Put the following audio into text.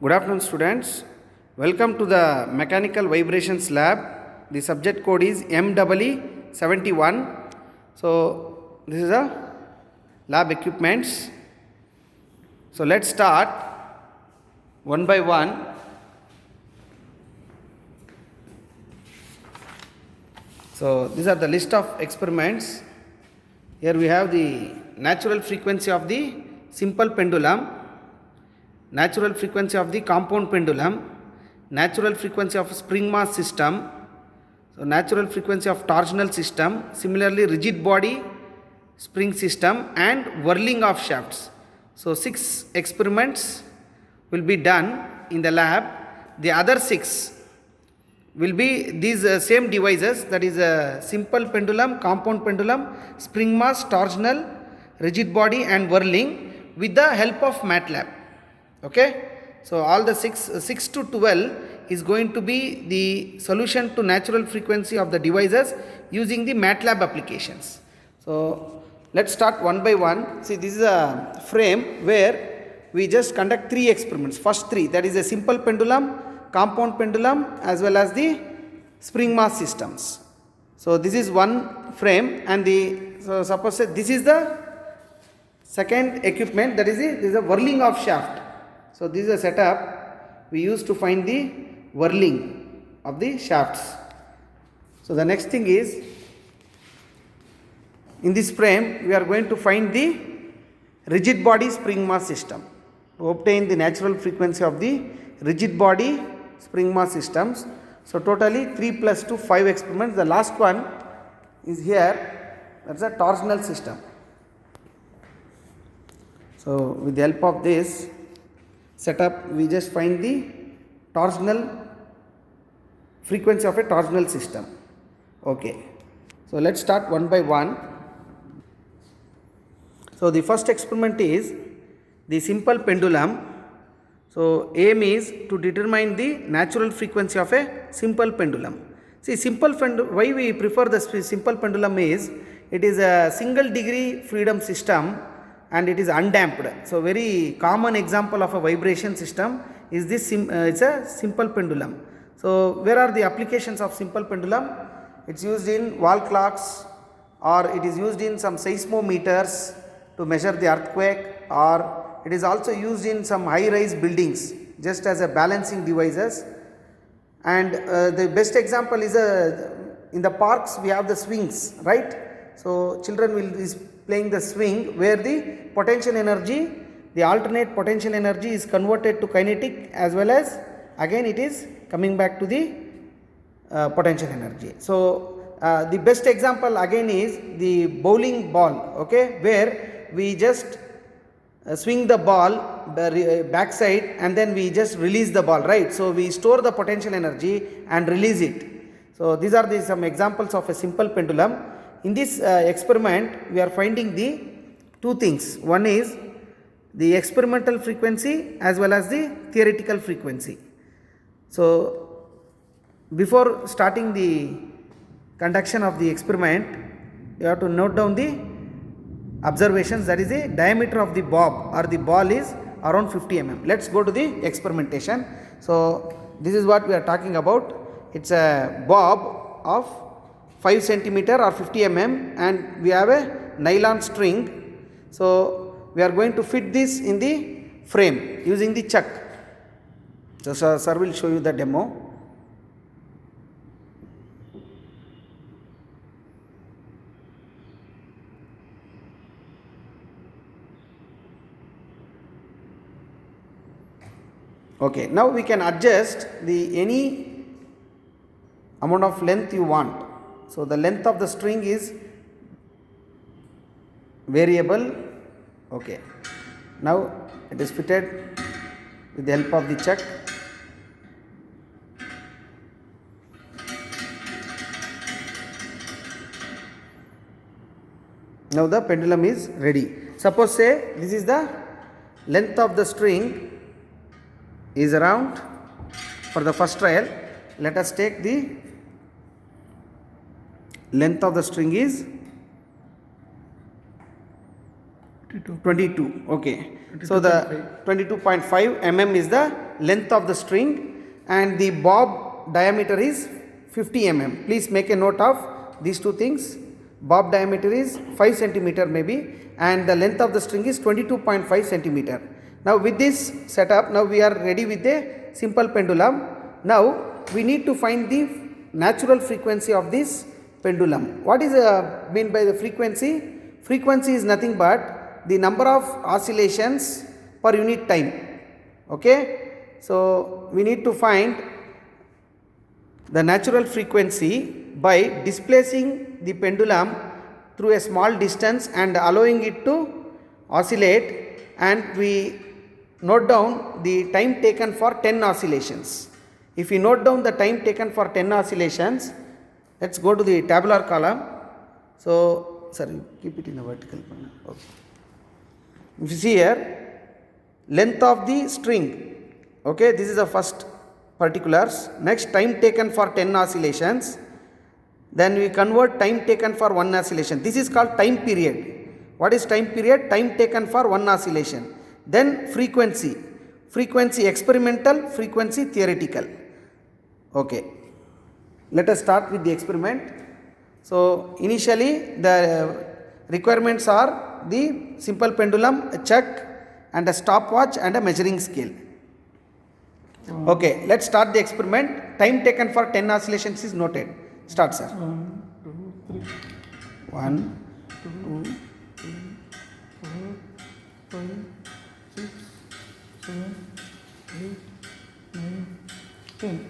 Good afternoon, students. Welcome to the Mechanical Vibrations Lab. The subject code is MEE71. So, this is a lab equipments. So, let's start one by one. So, these are the list of experiments. Here we have the natural frequency of the simple pendulum, natural frequency of the compound pendulum, natural frequency of spring mass system, so natural frequency of torsional system, similarly rigid body spring system and whirling of shafts. So 6 experiments will be done in the lab. The other 6 will be these same devices, that is a simple pendulum, compound pendulum, spring mass, torsional, rigid body and whirling with the help of MATLAB. Okay, so all the 6 to 12 is going to be the solution to natural frequency of the devices using the MATLAB applications. So let's start one by one. See, this is a frame where we just conduct 3 experiments. First 3, that is a simple pendulum, compound pendulum as well as the spring mass systems. So this is one frame, and so suppose this is the second equipment, that is this is a whirling of shaft. So this is a setup we use to find the whirling of the shafts. So the next thing is, in this frame we are going to find the rigid body spring mass system. To obtain the natural frequency of the rigid body spring mass systems. So totally 3 plus 2, 5 experiments. The last one is here, that's a torsional system. So with the help of this setup we just find the torsional frequency of a torsional system. Okay, so let's start one by one. So the first experiment is the simple pendulum. So aim is to determine the natural frequency of a simple pendulum. See, why we prefer the simple pendulum is, it is a single degree freedom system and it is undamped. So very common example of a vibration system is this, it's a simple pendulum. So where are the applications of simple pendulum? It's used in wall clocks, or it is used in some seismometers to measure the earthquake, or it is also used in some high rise buildings just as a balancing devices. And the best example is in the parks we have the swings, right? So children is playing the swing where the potential energy, the alternate potential energy is converted to kinetic, as well as again it is coming back to the potential energy. So the best example again is the bowling ball, okay, where we just swing the ball backside and then we just release the ball, right? So we store the potential energy and release it. So these are some examples of a simple pendulum. In this experiment we are finding the 2 things. One is the experimental frequency as well as the theoretical frequency. So before starting the conduction of the experiment, you have to note down the observations. That is the diameter of the bob or the ball is around 50 mm. Let's go to the experimentation. So this is what we are talking about. It's a bob of 5 centimeter or 50 mm, and we have a nylon string. So we are going to fit this in the frame using the chuck. So sir will show you the demo. Okay, now we can adjust the any amount of length you want. So the length of the string is variable. Okay, now it is fitted with the help of the chuck. Now the pendulum is ready. Suppose say this is the length of the string is around, for the first trial let us take the length of the string is 22. Okay. So the 22.5 mm is the length of the string and the bob diameter is 50 mm. Please make a note of these two things. Bob diameter is 5 centimeter maybe and the length of the string is 22.5 centimeter. Now with this setup, now we are ready with a simple pendulum. Now we need to find the natural frequency of this pendulum. What is mean by the frequency? Frequency is nothing but the number of oscillations per unit time. Okay. So we need to find the natural frequency by displacing the pendulum through a small distance and allowing it to oscillate, and we note down the time taken for 10 oscillations. If we note down the time taken for 10 oscillations, let's go to the tabular column. So, sorry, keep it in a vertical manner. Okay. If you see here, length of the string, okay, this is the first particulars. Next, time taken for 10 oscillations. Then we convert time taken for one oscillation. This is called time period. What is time period? Time taken for one oscillation. Then frequency. Frequency experimental, frequency theoretical. Okay. Let us start with the experiment. So initially the requirements are the simple pendulum, a chuck and a stopwatch and a measuring scale. Okay, let's start the experiment. Time taken for 10 oscillations is noted. Start, sir. 1, 2, 3. 1, 2, 3, 4, 5, 6, 7, 8, 9, 10.